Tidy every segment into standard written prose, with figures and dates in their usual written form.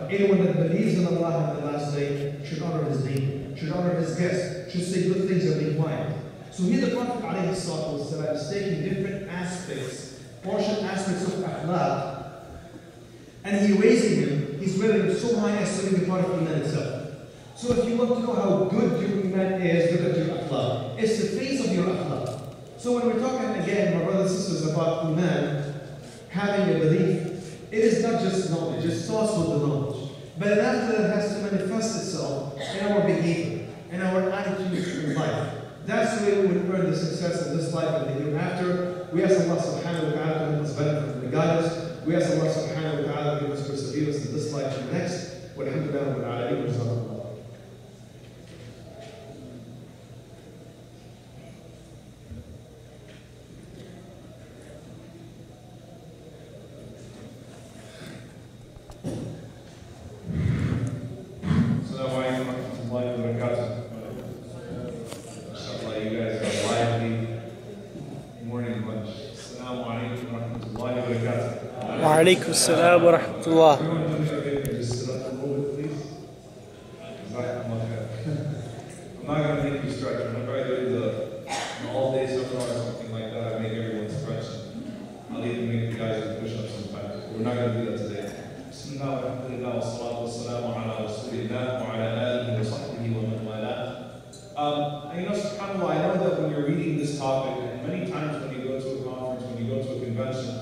Anyone that believes in Allah and the last day should honor his deen, should honor his guests, should say good things and be quiet. So here the Prophet ﷺ is taking different aspects, portion aspects of akhlaq, and he's raising him, he's raising him so high as to be part of Iman itself. So if you want to know how good your Iman is, look at your akhlaq. It's the face of your akhlaq. So when we're talking again, my brothers and sisters, about Iman, having a belief, it is not just knowledge, it starts with the knowledge. But after that has to manifest itself in our behavior, in our attitudes in life. That's the way we would earn the success in this life and the hereafter. We ask Allah subhanahu wa ta'ala to help us benefit from the guidance. We ask Allah subhanahu wa ta'ala to give us perseverance in this life and the next. Walhamdulillah rabbil alameen wa jazakumullah. وعليكم السلام ورحمة الله. I'm not going to make you stretch. Whenever I do the all-day seminar or something like that, I make everyone stretch. I'll even make the guys do push-ups sometimes. We're not going to do that today. Bismillah, alhamdulillah, wa salatu wa salamu ala rasulillah wa ala alihi wa sahbihi wa man wala. You know, subhanAllah, I know that when you're reading this topic, and many times when you go to a conference, when you go to a convention,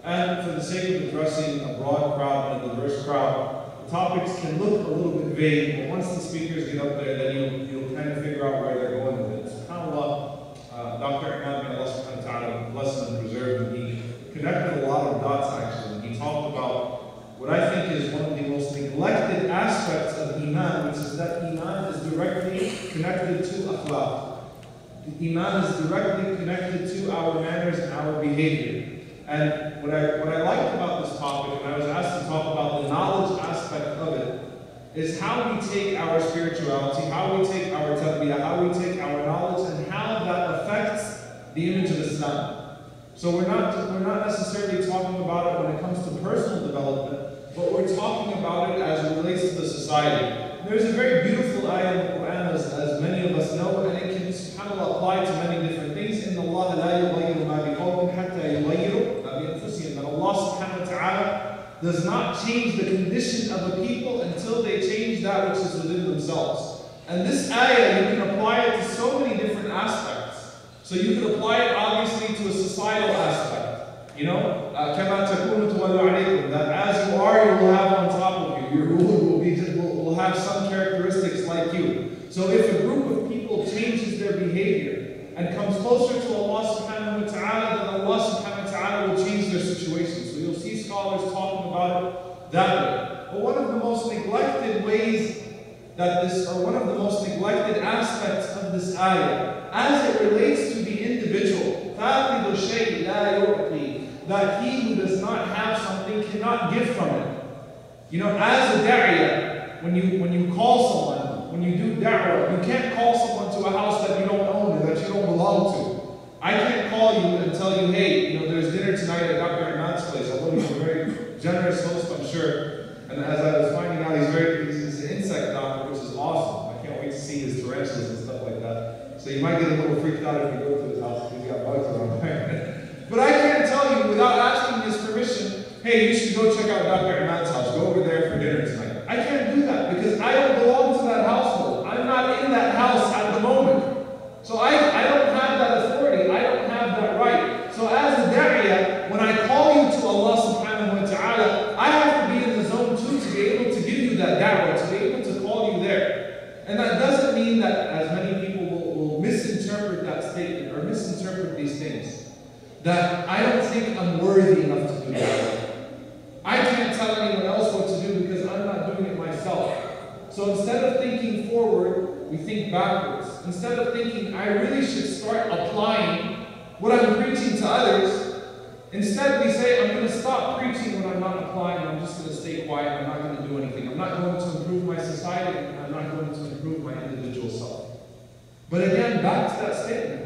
and for the sake of addressing a broad crowd and a diverse crowd, the topics can look a little bit vague, but once the speakers get up there, then you'll kind of figure out where they're going with it. SubhanAllah, Dr. Imam, may Allah subhanahu wa ta'ala bless and preserve him, he connected a lot of dots actually. He talked about what I think is one of the most neglected aspects of Iman, which is that Iman is directly connected to akhlaq. The Iman is directly connected to our manners and our behavior. And what I liked about this topic, and I was asked to talk about the knowledge aspect of it, is how we take our spirituality, how we take our tarbiyah, how we take our knowledge, and how that affects the image of Islam. So we're not necessarily talking about it when it comes to personal development, but we're talking about it as it relates to the society. There's a very beautiful ayah in the Quran, as many of us know, and it can subhanAllah apply to many different things. إِنَّ اللَّهَ لَا يُغَيِّرُ مَا بِقَوْمٍ حَتَّى يُغَيِّرُوا مَا بِأَنفُسِهِمْ. That Allah subhanahu wa ta'ala does not change the condition of a people until they change that which is within themselves. And this ayah, you can apply it to so many different aspects. So you can apply it obviously to a societal aspect. You know, كَمَا تَكُونُ تُوَلُّ عَلَيْكُمْ. That as you are, you will have on top of you. Your ruler will have some characteristics like you. So if a group of people changes their behavior and comes closer to Allah subhanahu wa ta'ala, then Allah subhanahu wa ta'ala will change their situation. So you'll see scholars talking about it that way. But one of the most neglected ways that one of the most neglected aspects of this ayah, as it relates to the individual, فَاقِدُ الشَّيْءِ لَا يُعْطِي, that he who does not have something cannot give from it. You know, as a da'iyah, when you call someone, when you do da'wah, you can't call someone to a house that you don't own or that you don't belong to. I can't call you and tell you, hey, you know, there's dinner tonight at Dr. Iman's place. Although he's a very generous host, I'm sure. And as I was finding out, he's an insect doctor, which is awesome. I can't wait to see his tarantulas and stuff like that. So you might get a little freaked out if you go to his house because he's got bugs around there. But I can't tell you without asking his permission, hey, you should go check out Dr. Iman's house. Go over there for dinner tonight. I can't do that because I don't belong to that household. I'm not in that house at the moment. So I don't have that authority. I don't have that right. So as a da'iyah, when I call you to Allah subhanahu wa ta'ala, I have to be in the zone too to be able to give you that da'wah, to be able to call you there. And that doesn't mean that, as many people will misinterpret that statement or misinterpret these things, that I don't think I'm worthy enough to do that. I can't tell anyone else what to do because I'm not doing it myself. So instead of thinking forward, we think backwards. Instead of thinking, I really should start applying what I'm preaching to others, instead we say, I'm going to stop preaching when I'm not applying, I'm just going to stay quiet, I'm not going to do anything. I'm not going to improve my society, and I'm not going to improve my individual self. But again, back to that statement,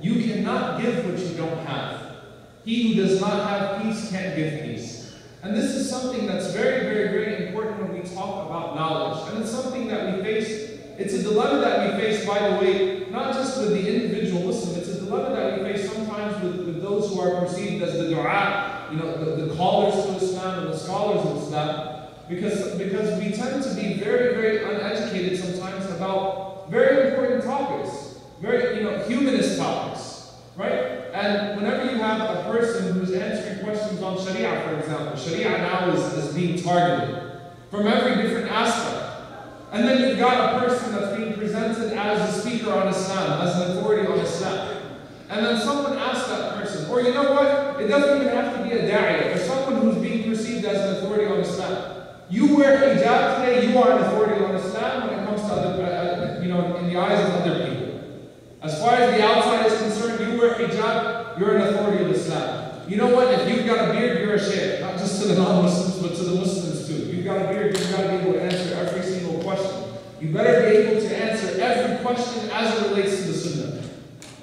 you cannot give what you don't have. He who does not have peace can't give peace. And this is something that's very, very, very important when we talk about knowledge. And it's something that we face. It's a dilemma that we face, by the way, not just with the individual Muslim. It's a dilemma that we face sometimes with those who are perceived as the du'a, the callers to Islam and the scholars of Islam, because we tend to be very, very uneducated sometimes about very important topics, very humanist topics, right? And whenever you have a person who's answering questions on Sharia, for example, Sharia now is being targeted from every different aspect. And then you've got a person that's being presented as a speaker on Islam, as an authority on Islam. And then someone asks that person, or you know what, it doesn't even have to be a da'iyah, or someone who's being perceived as an authority on Islam. You wear hijab today, you are an authority on Islam when it comes to other, in the eyes of other people. As far as the outside is concerned, you wear hijab, you're an authority of Islam. You know what, if you've got a beard, you're a shaykh, not just to the non-Muslims, but to the Muslims too. You've got a beard, you've got to be able to answer every single question. You better be able to answer every question as it relates to the Sunnah.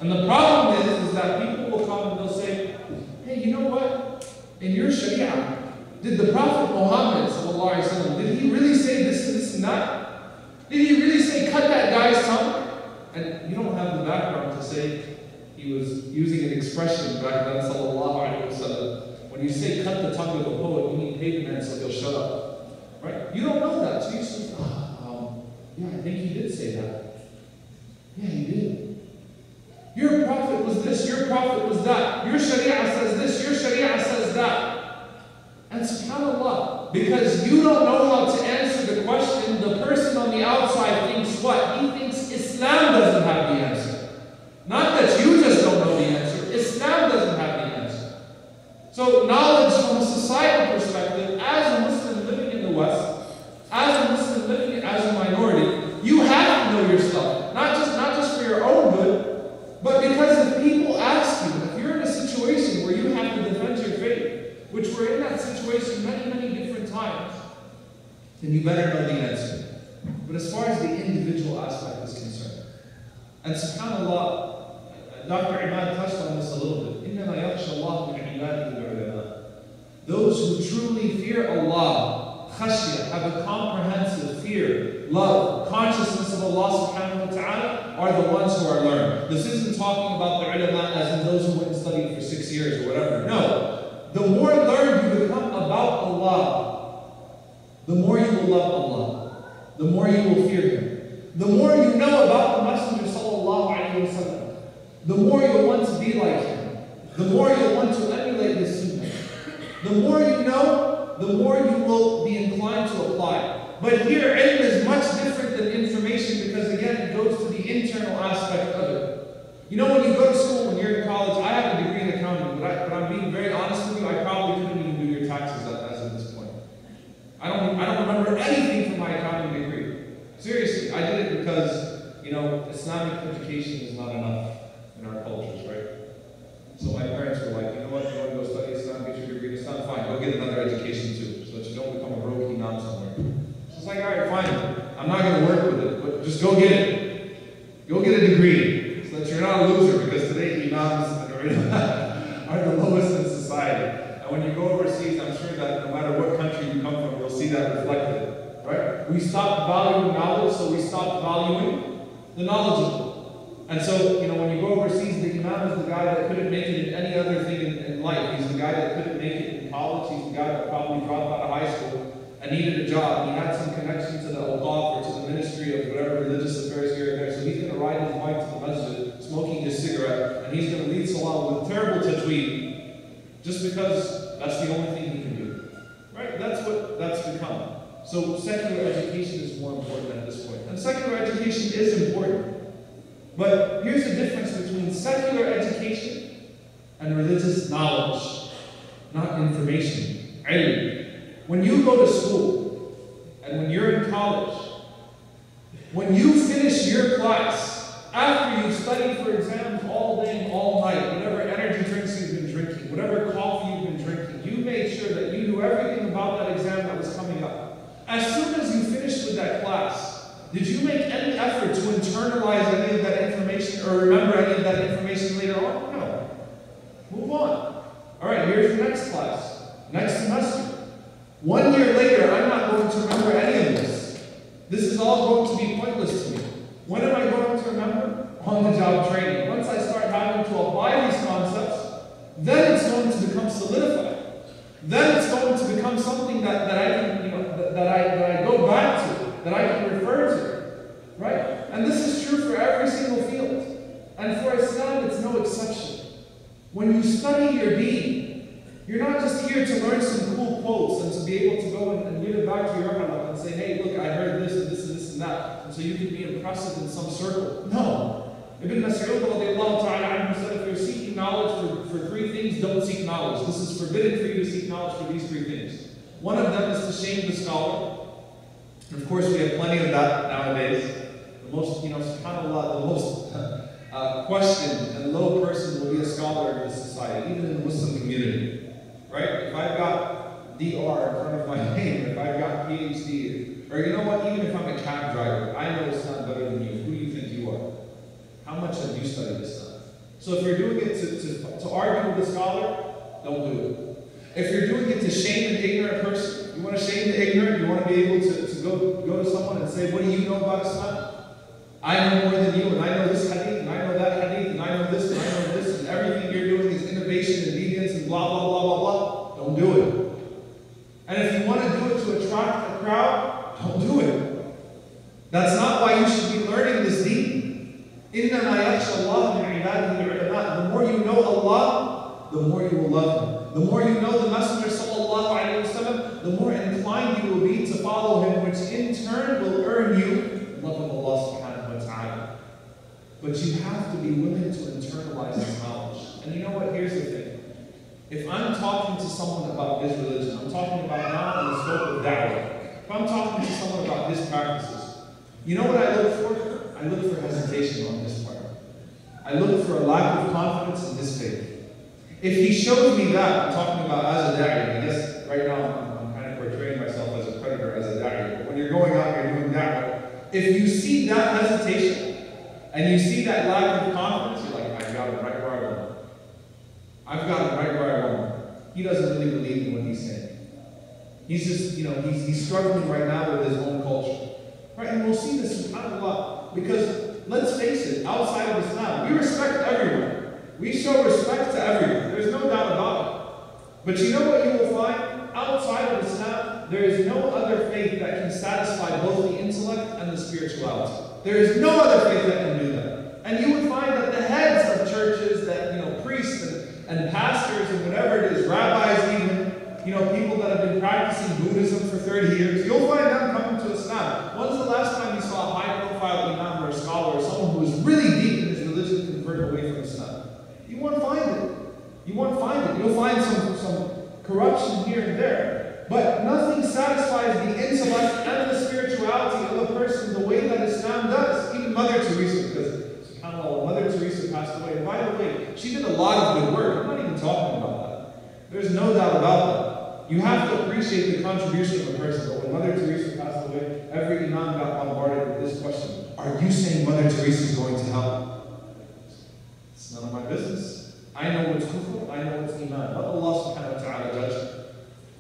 And the problem is that people will come and they'll say, hey, you know what? In your Sharia, did the Prophet Muhammad, did he really say this and this and that? Did he really say cut that guy's tongue? And you don't have the background to say he was using an expression back then, sallallahu alaihi wasallam. When you say cut the tongue of a poet, you mean pay the man so he'll shut up. Right? You don't know that. So you say, yeah, I think he did say that. Yeah, he did. Your prophet was this, your prophet was that. Your Sharia says this, your Sharia says that. And subhanAllah, because you don't know how to answer the question, the person on the outside thinks what? He thinks Islam doesn't have the answer. Not that you just don't know the answer, Islam doesn't have the answer. So knowledge from a societal perspective, as a Muslim living in the West, as a Muslim living as a minority, you have to know your stuff. Not just for your own good, but because if people ask you, if you're in a situation where you have to defend your faith, which we're in that situation many, many different times, then you better know the answer. But as far as the individual aspect is concerned, and subhanAllah, Dr. Imad touched on this a little bit. إِنَّمَا يَخْشَى اللَّهُ مِنْ عِبَادِهِ الْعُلَمَاء. Those who truly fear Allah, khashya, have a comprehensive fear, love, consciousness of Allah subhanahu wa ta'ala, are the ones who are learned. This isn't talking about the ulama as in those who went and studied for 6 years or whatever. No. The more learned you become about Allah, the more you will love Allah, the more you will fear Him. The more you know about the Messenger sallallahu alayhi wa sallam, the more you'll want to be like him. The more you'll want to emulate his sunnah. The more you know, the more you will be inclined to apply. But here, ilm is much different than information because, again, it goes to the internal aspect of it. You know, when you go to school, when you're in college, I have a degree in accounting, but I'm being very honest with you, I probably couldn't even do your taxes as of this point. I don't remember anything from my accounting degree. Seriously, I did it because, Islamic education is not enough in our cultures, right? So my parents were like, you know what, you want to go study Islam, get your degree in Islam, fine, go get another education too, so that you don't become a rogue imam somewhere. So it's like, all right, fine, I'm not going to work with it, but just go get it. Go get a degree, so that you're not a loser, because today imams are the lowest in society. And when you go overseas, I'm sure that no matter what country you come from, you'll see that reflected, right? We stopped valuing knowledge, so we stopped valuing the knowledgeable. And so, when you go overseas, the imam is the guy that couldn't make it in any other thing in life. He's the guy that couldn't make it in college. He's the guy that probably dropped out of high school and needed a job. He had some connection to the awqaf or to the ministry of whatever religious affairs here and there. So he's going to ride his bike to the masjid, smoking his cigarette, and he's going to lead salah with terrible tajweed, just because that's the only thing he can do. Right? That's what that's become. So secular education is more important at this point. And secular education is important. But here's the difference between secular education and religious knowledge, not information. When you go to school, and when you're in college, when you finish your class, after you've studied for exams all day and all night, whatever energy drinks you've been drinking, whatever coffee you've been drinking, you made sure that you knew everything about that exam that was coming up. As soon as you finished with that class, did you make any effort to internalize any of that information or remember any of that information later on? No. Move on. All right, here's the next class, next semester. 1 year later, I'm not going to remember any of this. This is all going to be pointless to me. When am I going to remember? On the job training. Once I start having to apply these concepts, then it's going to become solidified. Then it's going to become something that I can, that I go back to, that I can refer to. Right? And this is true for every single field. And for Islam, it's no exception. When you study your deen, you're not just here to learn some cool quotes and to be able to go and give it back to your halaq and say, hey, look, I heard this and this and this and that. And so you can be impressive in some circle. No. Ibn Mas'ud radiallahu ta'ala anhu said, if you're seeking knowledge for 3 things, don't seek knowledge. This is forbidden for you to seek knowledge for these 3 things. One of them is to shame the scholar. And of course, we have plenty of that nowadays. The most, subhanAllah, the most questioned and low person will be a scholar in this society, even in the Muslim community. Right? If I've got DR in front of my name, if I've got PhD, or you know what, even if I'm a cab driver, I know Islam better than you. Who do you think you are? How much have you studied Islam? So if you're doing it to argue with a scholar, don't do it. If you're doing it to shame an ignorant person, you want to shame the ignorant, you want to be able to go to someone and say, what do you know about Islam? I know more than you, and I know this hadith, and I know that hadith, and I know this, and I know this, and everything you're doing is innovation and deviance and blah, blah, blah, blah, blah. Don't do it. And if you want to do it to attract a crowd, don't do it. That's not why you should be learning this deen. إِنَّمَا يَخْشَى اللَّهَ مِنْ عِبَادِهِ الْعُلَمَاء. The more you know Allah, the more you will love Him. The more you know the Messenger sallallahu alayhi wa sallam, the more inclined you will be to follow him, which in turn will earn you love of Allah subhanahu wa ta'ala. But you have to be willing to internalize this knowledge. And you know what? Here's the thing. If I'm talking to someone about his religion, I'm talking about now in the scope of da'wah. If I'm talking to someone about his practices, you know what I look for? I look for hesitation on his part. I look for a lack of confidence in his faith. If he shows me that, I'm talking about as a da'i, I guess right now I'm kind of portraying myself as a predator, as a da'i, but when you're going out, you're doing da'wah. If you see that hesitation, and you see that lack of confidence, you're like, I've got him right where I want him. I've got him right where I want him. He doesn't really believe in what he's saying. He's just, he's struggling right now with his own culture. Right, and we'll see this subhanAllah, because let's face it, outside of Islam, we respect everyone. We show respect to everyone. There's no doubt about it. But you know what you will find? Outside of Islam, there is no other faith that can satisfy both the intellect and the spirituality. There is no other faith that can do that. And you would find that the heads of churches, that priests and pastors and whatever it is, rabbis even, people that have been practicing Buddhism for 30 years, you'll find them coming to Islam. When's the last time you saw a high-profile imam or a scholar or someone who was really deep in his religion convert away from Islam? You won't find it. You won't find it. You'll find some corruption here and there. But nothing satisfies the intellect and the spirituality of a person the way that Islam does. Even Mother Teresa, because subhanAllah, Mother Teresa passed away. And by the way, she did a lot of good work. I'm not even talking about that. There's no doubt about that. You have to appreciate the contribution of a person. But when Mother Teresa passed away, every imam got bombarded with this question. Are you saying Mother Teresa is going to hell? It's none of my business. I know what's kufr, I know what's iman. Let Allah subhanahu wa ta'ala judge.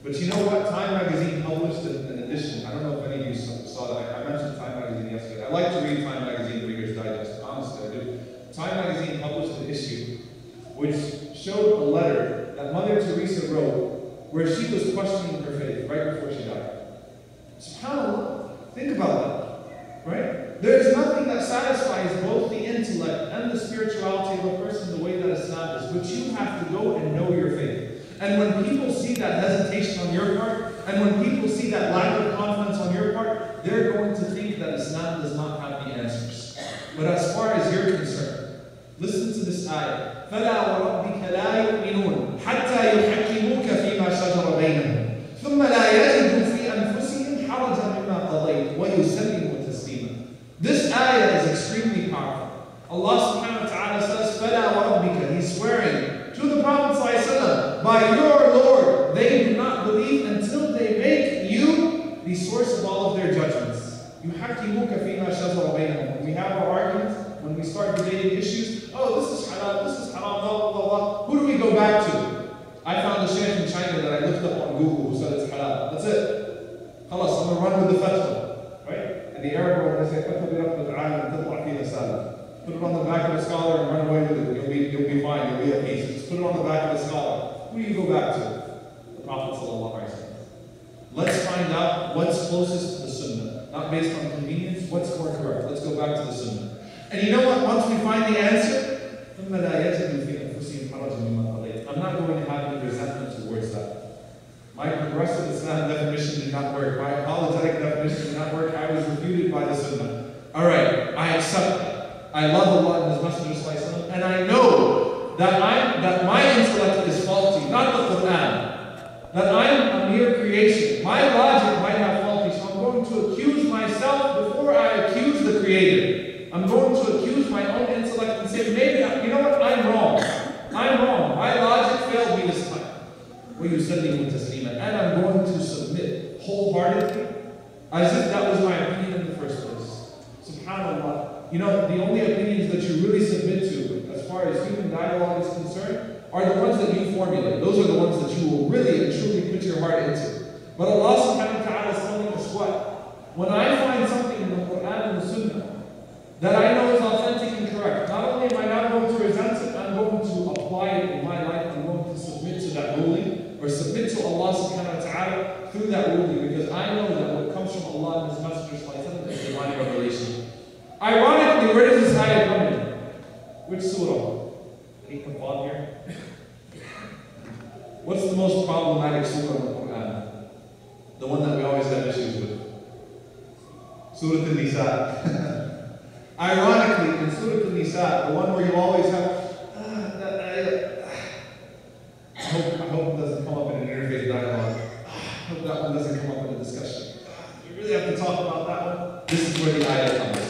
But you know what? Time magazine published an edition. I don't know if any of you saw that. I mentioned Time magazine yesterday. I like to read Time magazine, Reader's Digest. Honestly, I do. Time magazine published an issue which showed a letter that Mother Teresa wrote where she was questioning her faith right before she died. SubhanAllah, think about that, right? There is nothing that satisfies both the intellect and the spirituality of a person the way that Islam is, but you have to go and know your faith. And when people see that hesitation on your part, and when people see that lack of confidence on your part, they're going to think that Islam does not have the answers. But as far as you're concerned, listen to this ayah. فَلَا وَرَبِّكَ لَا يُؤْمِنُونَ حَتَّى يُحَكِّمُوكَ فِيمَا شَجَرَ بَيْنَهُمْ ثُمَّ لَا يَجِدُوا فِي أَنفُسِهِمْ حَرَجًا مِمَّا قَضَيْتَ وَيُسَلِّمُوا تَسْلِيمًا. This ayah is extremely powerful. Allah subhanahu wa ta'ala says, فَلَا وَرَبِّكَ. He's swearing to the Prophet ﷺ, by your Lord, they do not believe until they make you the source of all of their judgments. يُحَكِّمُوكَ فِيمَا شَجَرَ بَيْنَهُمْ. When we have our arguments, when we start debating issues, oh, this is halal, this is haram, blah, blah, blah, blah. Who do we go back to? I found a sheikh in China that I looked up on Google who said it's halal. That's it. Khalas, I'm going to run with the fatwa. Right? And the Arab world, they say, put it on the back of a scholar and run away with it. You'll be fine. You'll be at peace. Just put it on the back of a scholar. Who do you go back to? The Prophet ﷺ. Let's find out what's closest to the Sunnah. Not based on convenience, what's more correct. Let's go back to the Sunnah. And you know what? Once we find the answer, I'm not going to have any resentment towards that. My progressive Islam definition did not work. My apologetic definition did not work. I was refuted by the Sunnah. Alright, I accept it. I love Allah and His Messenger, and I know that my intellect is faulty, not the Quran. That I'm a mere creation. My logic might have faulty, so I'm going to accuse myself before I accuse the Creator. I'm going to accuse my own intellect and say, maybe, you know what, I'm wrong. I'm wrong. My logic failed me this time. And I'm going to submit wholeheartedly, as if that was my opinion in the first place. SubhanAllah. You know, the only opinions that you really submit to, as far as human dialogue is concerned, are the ones that you formulate. Those are the ones that you will really and truly put your heart into. But Allah subhanahu wa ta'ala is telling us what? When I find something in the Quran and the Sunnah that I know is authentic and correct, not only am I not going to resent it, I'm going to apply it in my life. I'm going to submit to that ruling, or submit to Allah subhanahu wa ta'ala through that ruling, because I know that what comes from Allah and His Messenger is divine revelation. Ironically, where does this ayah come in? Which surah? Any kafad here? What's the most problematic surah in the Quran? The one that we always have issues with. Surah An-Nisa. Ironically, in Surah An-Nisa, the one where you always have that ayah. I hope it doesn't come up in an interfaith dialogue. I hope that one doesn't come up in a discussion. You really have to talk about that one. This is where the ayah comes.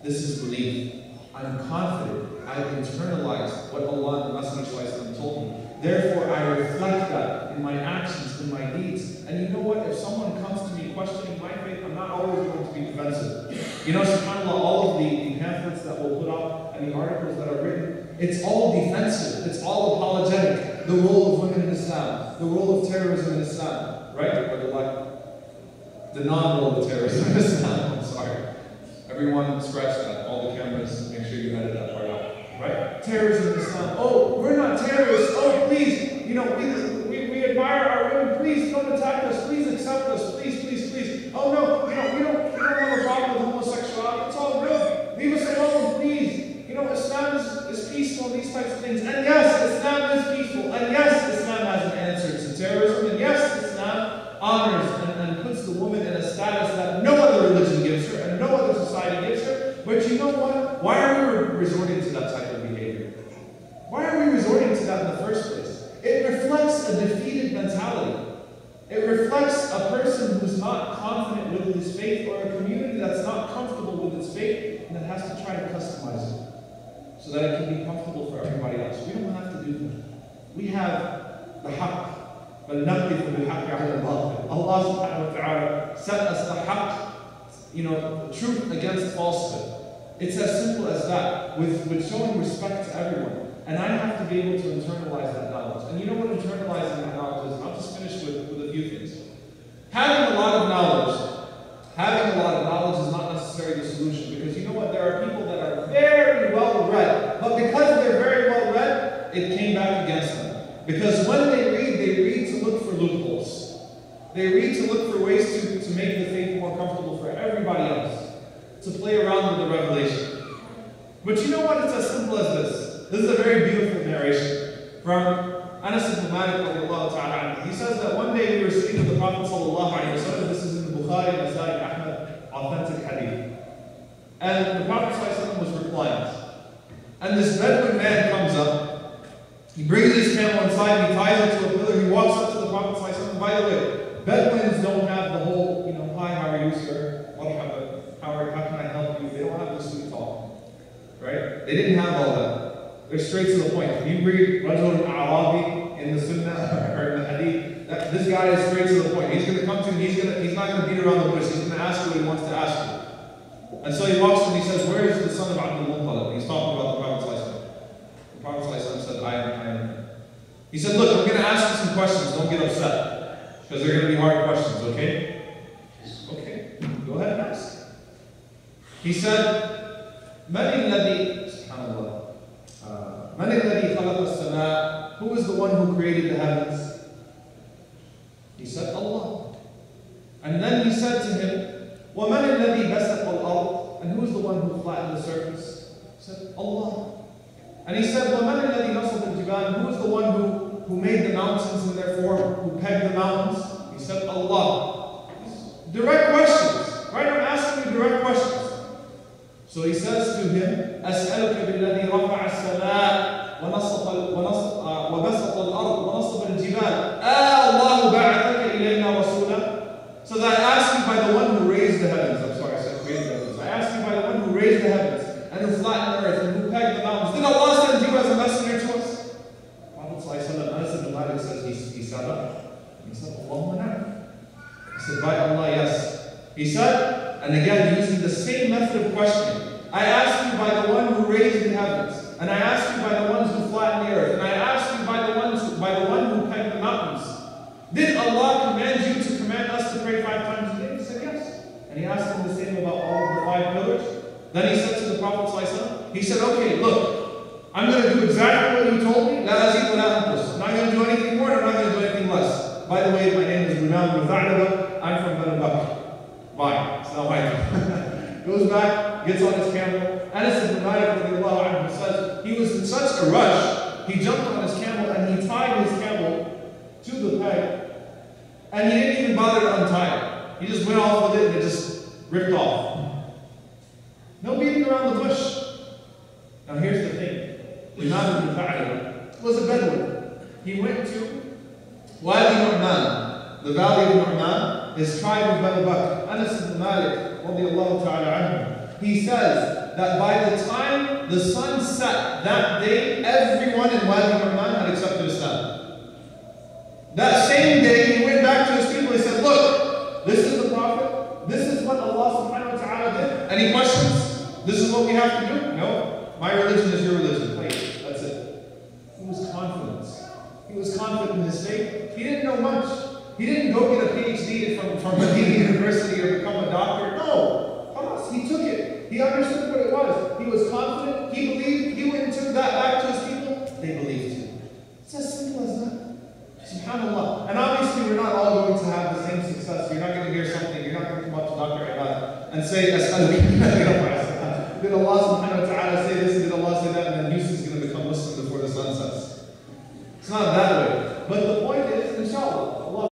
This is belief. I'm confident. I've internalized what Allah and the Messenger told me. Therefore, I reflect that in my actions, in my deeds. And you know what? If someone comes to me questioning my faith, I'm not always going to be defensive. You know, subhanAllah, all of the pamphlets that we'll put out and the articles that are written, it's all defensive. It's all apologetic. The role of women in Islam, the role of terrorism in Islam, right? Or the non-role of terrorism in Islam. I'm sorry. Everyone scratch that. All the cameras, make sure you edit that part out. Right? Terrorism in Islam. Oh, we're not terrorists. Oh, please. You know, we admire our women. Please don't attack us. Please accept us. Please, please, please. Oh no, we don't have a problem with homosexuality. It's all good. Leave us alone, please. You know, Islam is peaceful and these types of things. And yes, Islam is peaceful. And yes, Islam has an answer to terrorism. And yes, Islam honors and puts the woman in a status that no other religion gives her and no other society gives her. But you know what? Why are we resorting to that type of behavior? Why are we resorting to that in the first place? It reflects a defeated mentality. It reflects a person who's not confident with his faith, or a community that's not comfortable with its faith and that has to try to customize it so that it can be comfortable for everybody else. We don't have to do that. We have the haqq. Allah subhanahu wa ta'ala set us the haqq, you know, truth against falsehood. It's as simple as that, with showing respect to everyone. And I have to be able to internalize that knowledge. And you know what internalizing that knowledge is? I'll just finish with a few things. Having a lot of knowledge is not necessarily the solution, because you know what? There are people that are very well read, but because they're very well read, it came back against them. Because when they read to look for loopholes. They read to look for ways to make the faith more comfortable for everybody else, to play around with the revelation. But you know what? It's as simple as this. This is a very beautiful narration from Anas ibn Malik radiallahu ta'ala. He says that one day we were sitting with the Prophet sallallahu alayhi wa sallam. This is in the Bukhari, Nasai, Ahmad, authentic hadith. And the Prophet sallallahu alayhi wa sallam was reclined. And this Bedouin man comes up. He brings his camel inside and he ties it to a pillar. He walks up to the Prophet sallallahu alayhi wa sallam. By the way, Bedouins don't have the whole, you know, hi, how are you, sir? How can I help you? They don't have the sweet talk. Right? They didn't have all that. They're straight to the point. If you read Rajul al-Arabi in the Sunnah or in the Hadith, this guy is straight to the point. He's going to come to you, he's not going to beat around the bush. He's going to ask you what he wants to ask you. And so he walks and he says, where is the son of Abdul Muttalib? He's talking about the Prophet ﷺ. The Prophet ﷺ said, I am He said, look, I'm going to ask you some questions. Don't get upset. Because they're going to be hard questions, okay? Okay, go ahead and ask. He said, من الذي سبحان الله من الذي خلق السماء? Who is the one who created the heavens? He said, Allah. And then he said to him, وَمَنِ الَّذِي بَسَطَ الْأَرْضِ? And who is the one who flattened the surface? He said, Allah. And he said, وَمَنِ الَّذِي نَصَبَ الْجِبَالِ? Who is the one who made the mountains in their form, who pegged the mountains? He said, Allah. Direct questions, right? I'm asking you direct questions. So he says to him, أَسْأَلُكَ بِالَّذِي رَفَعَ السَّمَاءَ وَبَسَطَ الْأَرْضِ وَنَصَبَ الْجِبَالِ اللَّهُ بَعَثَكَ إِلَيْنَا رَسُولًا. So that I ask you by the one who raised the heavens. I'm sorry, I said created the heavens. I ask you by the one who raised the heavens and who flattened the earth and who pegged the mountains. Did Allah send you as a messenger to us? Prophet Anas ibn Malik says he sat up. He said, Allahumma na'am. He said, by Allah, yes. He said, and again using the same method of questioning, I ask you by the one who raised the heavens, and I ask you by the ones who flattened the earth, and I ask you by the one who pegged the mountains. Did Allah command you to command us to pray 5 times a day? He said yes. And he asked him the same about all of the 5 pillars. Then he said to the Prophet ﷺ, he said, okay, look, I'm going to do exactly what you told me. لا أزيد ولا أنقص. I'm not going to do anything more, and I'm not going to do anything less. By the way, my name is Runam bin Tha'laba. I'm from Banu Bakr. Bye. It's not my name. Goes back, gets on his camel. Anas ibn Malik says he was in such a rush, he jumped on his camel and he tied his camel to the peg, and he didn't even bother to untie it. He just went off with it and it just ripped off. No beating around the bush. Now here's the thing. Imam ibn Tha'laba was a Bedouin. He went to Wadi Nu'man, the valley of Nu'man, his tribe of Banu Bakr. Anas ibn Malik, radiyallahu ta'ala anhu, he says that by the time the sun set that day, everyone in Wadi Nu'man had accepted Islam. That same day, he went back to his people and said, look, this is the Prophet, this is what Allah subhanahu wa ta'ala did. Any questions? This is what we have to do? No. My religion is your religion. Please. That's it. He was confident. He was confident in his faith. He didn't know much. He didn't go get a PhD from Medina University or become a doctor. No. He took it. He understood what it was. He was confident. He believed. He went and took that back to his people. They believed too. It's as simple as that. SubhanAllah. And obviously we're not all going to have the same success. You're not going to hear something. You're not going to come up to Dr. Ibad and say, did Allah subhanahu wa ta'ala say this? Did Allah say that? And then Houston's going to become Muslim before the sun sets. It's not that